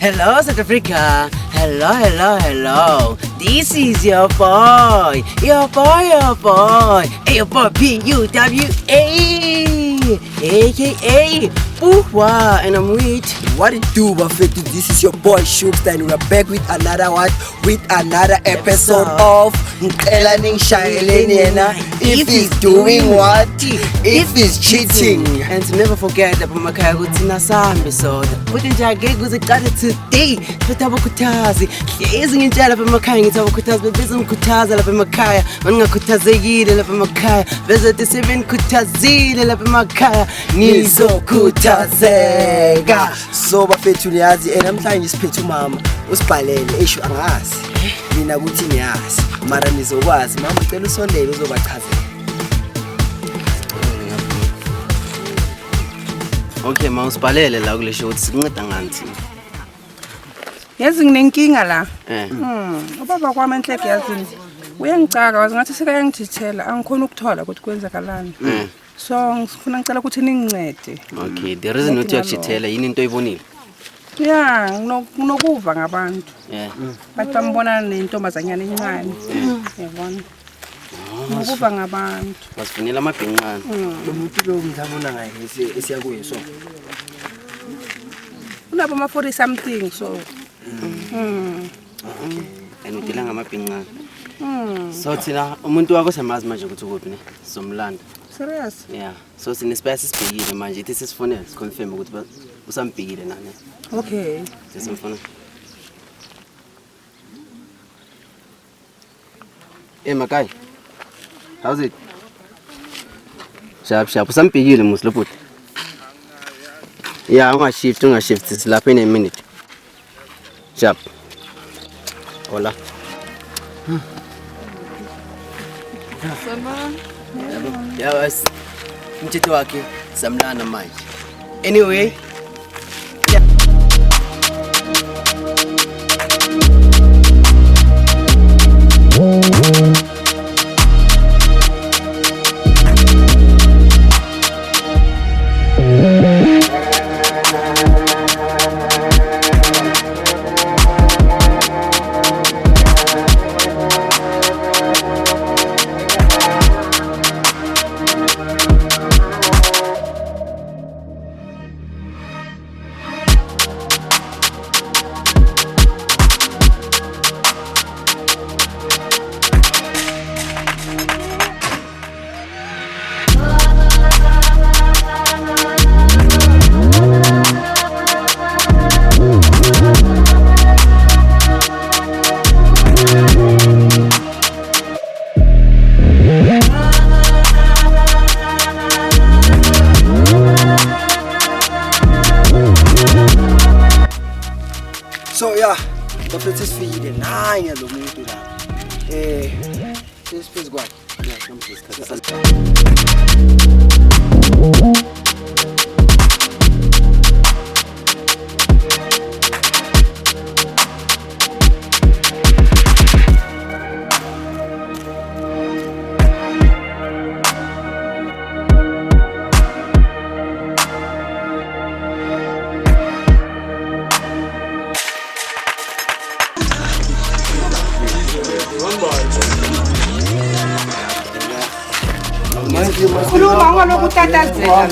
Hello, South Africa. Hello. This is your boy, your boy, P-U-W-A, aka Puhwa, and I'm with. What it do, Buffett? This is your boy Shookster, and we're back with another one, with another episode of Ngcela Ningishayeleni, Yena. If he's doing what? If he's cheating. And to never forget that Pamakaya Gutina Sambi soda. Put in Jageg was a got it today. But Tabakutazi. Isn't in jail of Pamakaya, it's our Kutas, but Bism Kutaza of Pamakaya, Manga Kutazi, the Pamakaya, visit the 7 Kutazi, the Pamakaya, Nizo Kutazega. So Buffett, and I'm trying to speak to Mama. Uspalele, issue angas. Mina Guti Nias, Maranizo was, Mama tell us Sunday was over cousin. Okay, mawusibhalele la kule show sinceda nganti. Yazi nginenkinga la. Ubaba kwami enhleke yazini. Uyangicaka wazi ngathi sekayangithithela angikhona ukuthola ukuthi kwenzakalani. So ngifuna ngicela ukuthi ningincede. Okay, the reason uthi yakuthithela yini into oyibonile? Yeah, nginokuva ngabantu. Bathi bambona nentombazanyana encane. Yabona. Ngokuva ngabantu. Basifunela amabhinqane. Lo muntu lo ngizabona ngaye esiyakuye so. Unabo ma 40 something so. Okay. And udila ngamabhinqane. So thina umuntu wakho semazi manje ukuthi ukuphi ne? Somlanda. Serious? Yeah. So sine space sibhekile manje ithi sisifonela siconfirm ukuthi usambhekile nani. Okay. Sesimfona. Makai. How's it? Sharp. Usambhekile musi lobhuti. Yeah, ungashift silapha in a minute. Sharp. Hola. Yeah, was mthetho wakhe samlana manje. Anyway, So yeah, Buffett is feeding. Nah, you lo muntu la. Please go. Yeah, come please. Khuluma ngalokutatazela.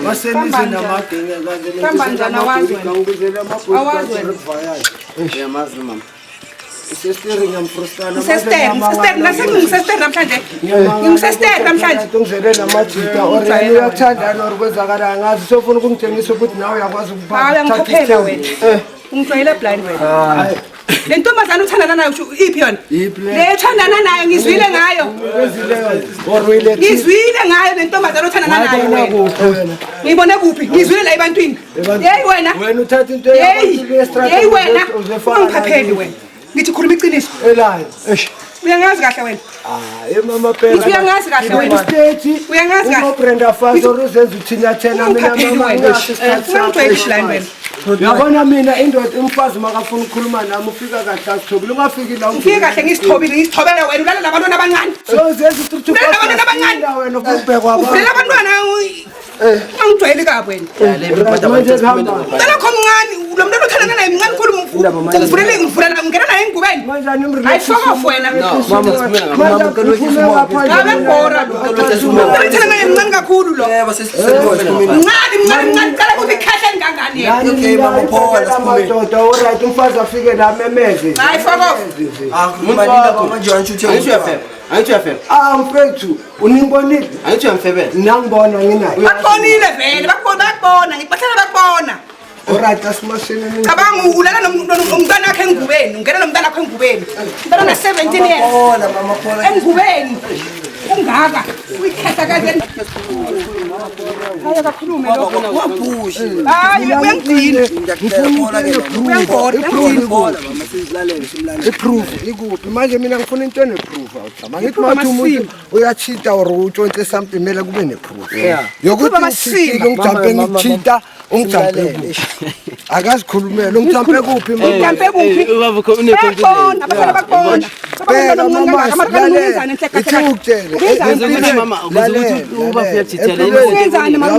Masenize namadinga kanjani? Kambandana wazi wena. Ngizela Awazi wena. yamazi mama. Sister ngiyamfrustana. Sister nasengisester namhlanje. Ngimsister namhlanje. Ngizele namajita oreni uyathandana orikwenzakala ngazi sofuna ukungitshengisa ukuthi nawe uyakwazi ukubhala. Hayi ngikhophela wena. Ungijwayele blind wena. Le ntombazana uthandana nayo iphi yona? Le uthandana nayo ngizwile ngayo. Ngizwile ngayo le ntombazana uthandana nayo. Ngibone kuphi? Ngizwile la ebantwini. Hey wena. Wena uthatha into yakho hey wena. Ungiphapheli wena. Ngithi khuluma iqiniso. Elayo. Uyangazi kahle wena. Mama phela. Uyangazi kahle wena. Uyangazi kahle. Brenda Fazo uzenza uthinyathela mina mama wena. Yabona mina indoda umfazi makafuna ukukhuluma nami ufika kahle asithobile ungafiki la ufika kahle ngisithobele wena ulala nabantwana abancane so zenza ukuthi nabantwana abancane wena ukubhekwa kwabo ulela abantwana angijwayele kabi wena manje hamba ngicela khona umncane lo muntu Ngicela naye mncane khulu ngivulele ngena naye engubeni. Ayifaka wena. Ngabe ngora lo. Ngicela naye mncane kakhulu lo. Mncane cala ukuthi ikhahla engangani yena. Okay mama phola madoda alright umfazi afike la memeze. Ayifaka. Manina manje wanchuthi Angithuyafela. Mfethu uningibonile? Angithuyamfebela. Nangibona nginayo. Bakubonile vele, bakubona, ngibahlala bakubona. Alright asimashini. Cabanga ulala nomntwana wakhe engubeni, ungena nomntwana wakhe engubeni. Umntwana una 17 years. phola mama phola Engubeni. Ungaka, uyikhetha kanjani? Hayi kakhulume lo. wabushi Hayi uyangidina. Iproof ikuphi manje mina ngifuna into eneproof awuthama ngithi manje umuntu uyachita or utshontshe something mele kube neproof yokuthi ungijampe ngichita ungijampe akazikhulumela ungijampe kuphi Ngijampe kuphi? Ubaba kho Bakubona, bakubona. phela mama ikutshele mama ukuthi uba uyachithela Ungenzani mama?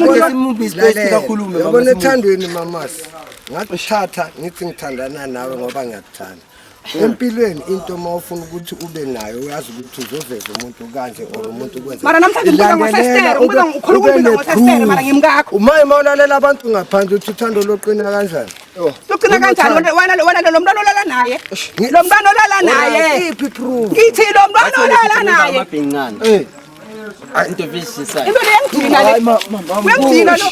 yabona ethandweni mamasi ngathatha ngithi ngithandana nawe ngoba ngiyakuthanda empilweni into mawufuna ukuthi ube nayo uyazi ukuthi uzoveza umuntu kanje or umuntu kwenza Mara namhlanje ngibuka ngosestere, ngibuka ukhuluma ngosestere mara ngimngakho. umaye mawulalela abantu ngaphandle uthi uthando loqina kanjani Loqina kanjani wena lo mntwana olala naye? Lo mntwana olala naye. iphi proof Ngithi lo mntwana olala naye. amabhengane. Into vishisa. Into leyangidina le. Uyangidina lo.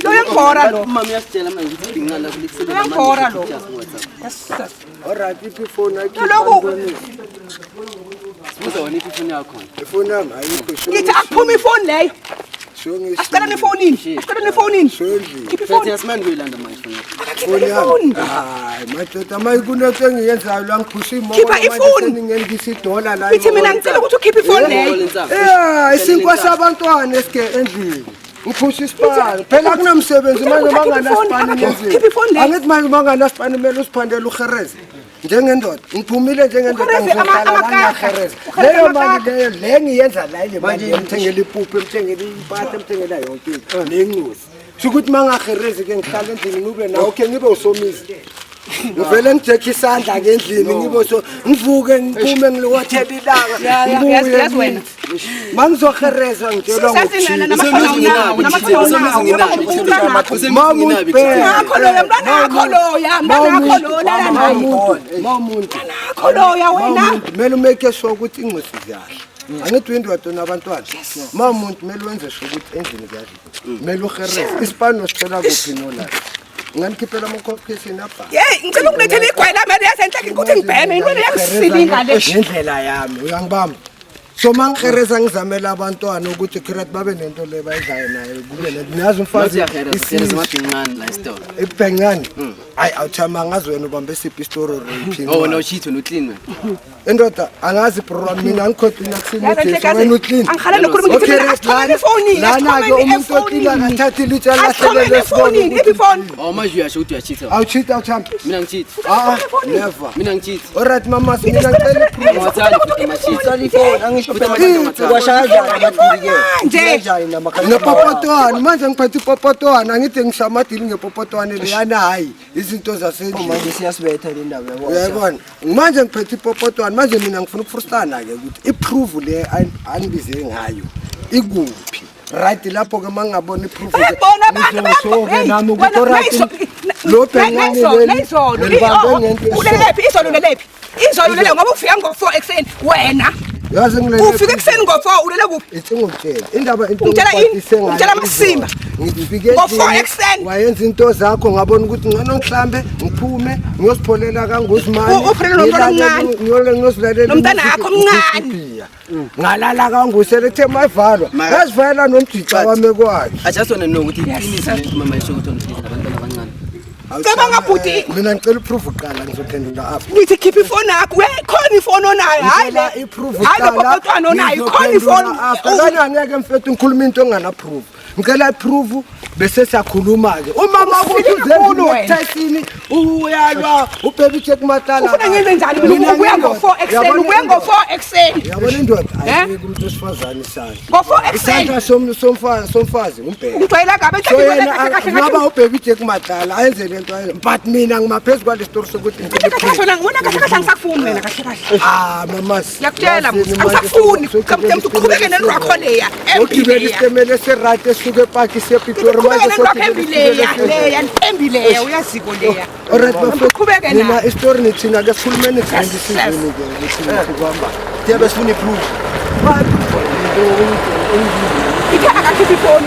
Lo uyangibhora lo. Mama uyasitshela manje ukuthi ibhengane lakho likusebenzisa Uyangibhora lo. alright iphi phone Loku Sibuza wena ifoni yakho. ifone yami ayikho ngithi akuphuma ifoni leyo. Asicela nefonini. Asicela nefonini. Khipha Futhi ifoni. yasimani kuyilanda manje ifoni. ifone yami hayi madoda mayikunento engiyenzayo la ngiphusha imoto Khipha ifoni. ngengisa idola la Ngithi mina ngicela ukuthi ukhiphe ifoni leyo. isinkwa sabantwana esike endlini uphusha isipani phela kunamsebenzi manje manganasipani Khipha ifoni leyo. angithi manje manganasipani kumele usiphandele uhereze njengendoda ngiphumile njengendoda Uhereze ngizohlala la amakaka. ngiyahereza Uhereze leyo amakaka. mali leyo le ngiyenza la ile mali emthengela ipuphu emthengela impahla emthengela yonke into nengozi ukuthi mangaherezi ke ngihlala endlini ngibe nawe okay ngibe usomisi ngivele ngijekhe isandla ngendlini ngibe so ngivuke ngiphume ngilowathela ilanga Yazi wena. mangizohereza ngitshelwa Sathi ngokuthi nakho loya mntwana wakho loya, mntwana wakho lo lala naye. mamuntu Nakho loya wena. kumele umeke sure ukuthi ingcisi ziyahle angithi windoda nabantwana mamuntu kumele wenze sure ukuthi endlini kuyahle kumele uhereze isipano sicela kuphi nolala nginikhiphela ama-competition abha Hey, ngicela ukulethela igwala manje yasenhleke ukuthi ngibheme into yangisilinga le. ngendlela yami uyangibamba so mangihereza ngizamela abantwana ukuthi khirat babe nento le bayidlayo naye kube niyazi umfazi Isiyazi amabhengane la isitolo. ibhengane hayi awuthama ngazi wena ubambe siphi istori Oh no cheat no clean man. indoda angazi bro mina ngikhohlina kusini wena uclean Angikhala nokhuluma ngithi mina asixhumane efonini. lana-ke umuntu oqila akathatha ilitshe alahlelele efonini, iphi ifoni? Oh manje uyasho ukuthi uyacheat. awuchita awuthamba Mina ngicheat. never Mina ngicheat. alright mamas mina ngicela iproof Ungathandi futhi ngicheat. angisho phela kwashaya amadili nepopotwana manje ngiphethe ipopotwana angithi ngisha amadili ngepopotwana leyana hayi izinto zasendlini manje siyasibetha le ndaba yabo uyayibona manje ngiphethe ipopotwana manje mina ngifuna ukufrustana-ke ukuthi iproof le angibize ngayo ikuphi right lapho-ke ma ngingabona iproof Bayabona abantu ngizosoke nami ukuthi alright lo bhengane ulelephi izolo ulelephi izolo ulele ngoba ufika ngo-4 ekuseni wena yazi ufika ekuseni ngo-4 ulele kuphi ngitshela indaba ungitshela amasimba ngifike ngo-4 ekuseni wayenza into zakho ngabona ukuthi ngcono ngihlambe ngiphume ngiyosipholela kangozimali Uphelele nomntwana omncane. ngiyosilalela Nomntwana wakho omncane. ngalala kangusele kuthe mayivalwa yazivalela nomjica wami kwakhe I just want to know ukuthi iqiniso lento mama isho ukuthi unifisa abantwana abancane. Cabanga bhuti. mina ngicela iproof uqala ngizophendula after Ngithi khipha ifoni yakho khona ifoni onayo hayi le iproof hayi lopopotwana onayo khona ifoni after kanye angeke mfethu ngikhuluma into engana proof ngicela iproof bese siyakhuluma-ke umama ukuthi uzekuthathini uyalwa ubhebe ucheck matala ufuna ngenze njani ubuya ngo-4 ekuseni ubuya ngo-4 ekuseni yabona indoda ayike umuntu wesifazane isandla ngo-4 ekuseni isandla somfazi umbheke ungijwayela ngabe so yena ngaba ubhebe ucheck matala ayenze lento but mina ngimaphezu kwale story sokuthi wena kahle kahle angisakufuni wena kahle kahle mamas ngiyakutshela angisakufuni uqhubeke nenrwakho leya ugibela isitemele serate esuke epaki sepitori embileya uyaziko leya alright uqhubeke mina istori nithina ke sikhulumeni sizweni-ke kuhamba tiyabe sifuna iproof akakhipha ifoni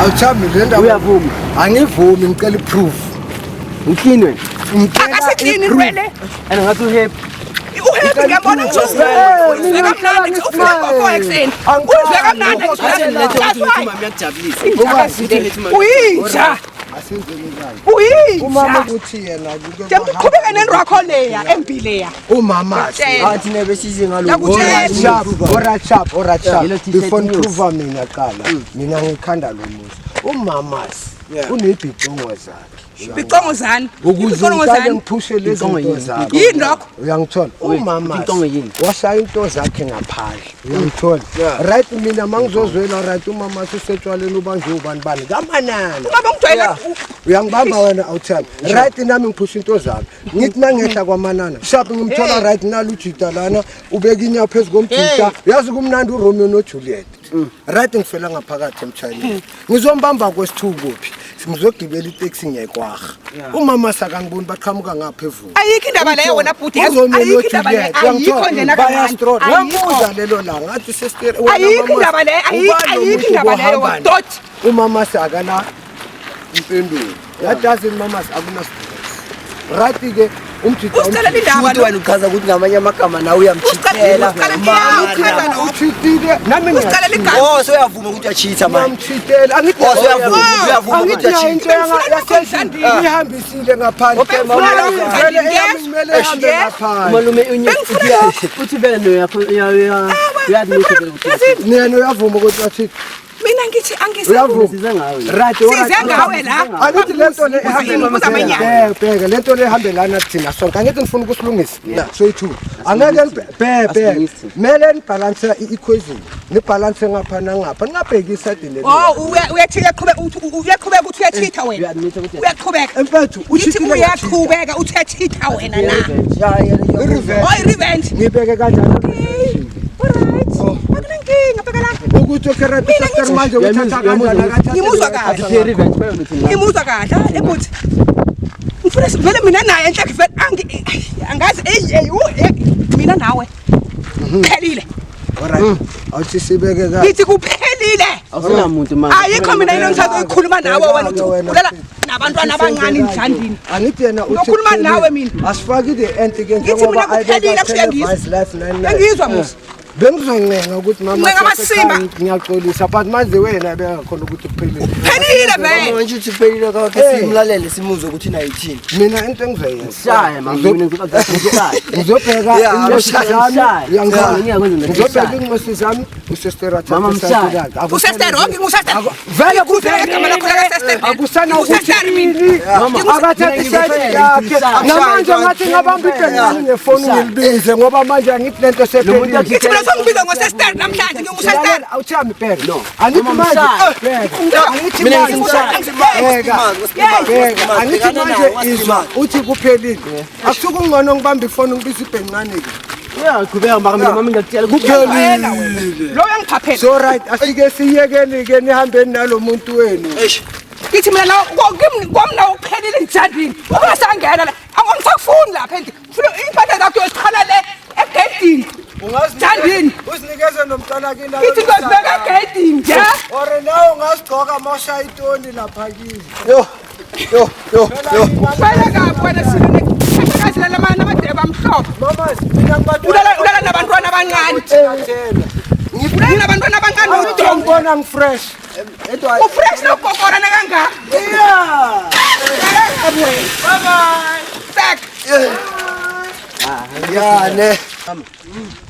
awuthami le ndaba uyavuma angivumi ngicela iproof uklini wena akasiklini rwele and ngathi uhappy uhappy ngiyabona uzwekamnandi ufuna ngo-4 ekuseni uzwekamnandi uyinja umama ukuthi yena uqhubeke nenrwakho leya embileya umama athi nebe size before ngiprova mina qala mina ngikhanda lo muzi umamasi unebhicongo zakhe bicongo zani ukuze ngiphushe lezi zinto zakhe yini lokho uyangithola umamasi washaya into zakhe ngaphandle uyangithola right mina mangizozwela right umamasi usetshwaleni ubanje ubani bani kamanani ungabe ngijwayela uyangibamba wena awuthami right nami ngiphusha into zami ngithi mangehla kwamanana sharp ngimthola right nalujita lana ubeka inyawo phezu komjita yazi kumnandi uRomeo noJuliet right ngifela ngaphakathi emchayini ngizombamba kwesithukuphi ngizogibela itaxi ngiyayikwaha umama sakangiboni baqhamuka ngaphezulu ayikho indaba leyo wena bhuti ayikho indaba leyo ayikho nje nakamanje ngiyamuza lelo langa athi sister ayikho indaba leyo ayikho indaba leyo dot umama sakala impendulo yadazi umama akuna right ke umjita usicela indaba wena uchaza ukuthi ngamanye amagama nawe uyamchithela uchithile nami usicela igama oh so uyavuma ukuthi achitha manje ngiyamchithela angithi uyavuma ukuthi achitha ngihambisile ngaphandle kumele ihambe ngaphandle malume uthi vele yakho niyena uyavuma ukuthi achithe mina ngithi size ngawe size ngawe la angithi lento le bheka lento le ihambelana thina sonke angithi ngifuna ukusilungisa soyi-2 angeke mele nibalance i-equation nibalance ngapha nangapha ningabheki isadini uyaqhubeka ukuthi uyachitha wena uyaqhubeka mfethu uyaqhubeka uthi uyachitha wena na i-revenge ngibeke kanjani akunankinga bheka la ukuthi okerate sister manje uthatha kanjani ngimuzwa kahle ebuthi ngifuna vele mina naye enhleke vele angazi mina nawe phelile alright awuthi sibeke ka ngithi kuphelile awunamuntu manje ayikho mina yini ngithatha ukukhuluma nawe wena uthi ulela nabantwana abancane emjandini angithi yena uthi ukhuluma nawe mina asifaki the end ke njengoba ayibeka musi bengizoncenga ukuthi mama Ncenga amasimba. ngiyaxolisa but manje wena bengakhona ukuthi uphelile phelile vele manje uthi uphelile kakhe simlalele simuzwe ukuthi nayo yithini mina into engizoyenza shaya mama ngizobheka ngizobheka ingosi zami ngizobheka ingosi zami usestera Mama Mshaya. usester onke ngusester vele kuphela igama lakho lakasester akusana ukuthi Mama. akathatha isayidi yakhe namanje ngathi ngabamba ibhekani ngefoni ngilibize ngoba manje angithi lento sephelile ngithi mina songibiza ngosester namhlanje ngingusester awuthami phela no angithi manje angithi Mina manje ngimshaya. angithi manje izwa uthi kuphelile akusukungcono ngibamba ifoni ngibiza ibhencane ke uyaqhubeka mama ngiyakutshela kuphelile lo uyangiphaphela so right asike siyekeni ke nihambeni nalomuntu wenu ngithi mina kwami nawo kuphelile emjandini ungasangena la angisakufuni lapha endi ngifuna impahla zakho yosiqhala le egedini Jandini usinikeze nomntwana kini ngithi ngizobeka egedini nje ore nawe ungasigcoka mosha itoni lapha kini yo kwela kaphi wena sibene akazi lamana amadeba amhlophe mama mina ulala nabantwana abancane ngifuna nabantwana abancane ngibona ngifresh ufresh nokokora nakangaka yeah bye bye back yeah ne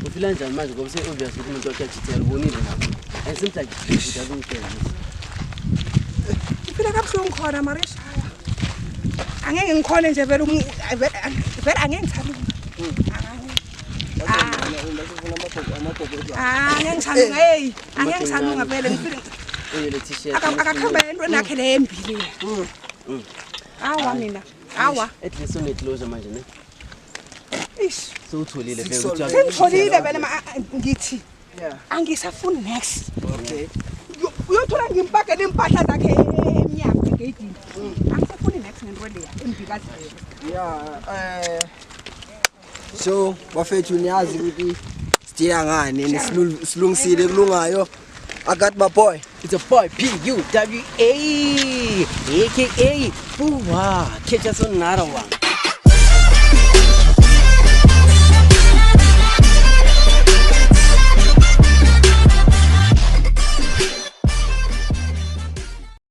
ufila njani manje ngoba se obvious ukuthi umuntu wakhe achithela ubonile lapho And sometimes it doesn't care. Ngifika kabuhlungu khona Marisha. Angeke ngikhone nje vele vele angeke ngithaluka. Angeke ngithaluka hey, angeke ngithaluka vele ngifika. Le t-shirt. Akakhamba entweni yakhe le embili. Awa mina. Awa. At least uneclosure manje ne. Ish. So utholile vele ukuthi Sengitholile vele ngithi. Yeah. Angisafuni next. Okay. Uyothola ngimpakele impahla zakhe emnyango egedini. Angisafuni next ngento leya embikazi. Yeah, so bafethu niyazi ukuthi sidila ngani nisilungisile kulungayo. I got my boy. it's a boy PUWA aka Fuwa. Catch us on another one.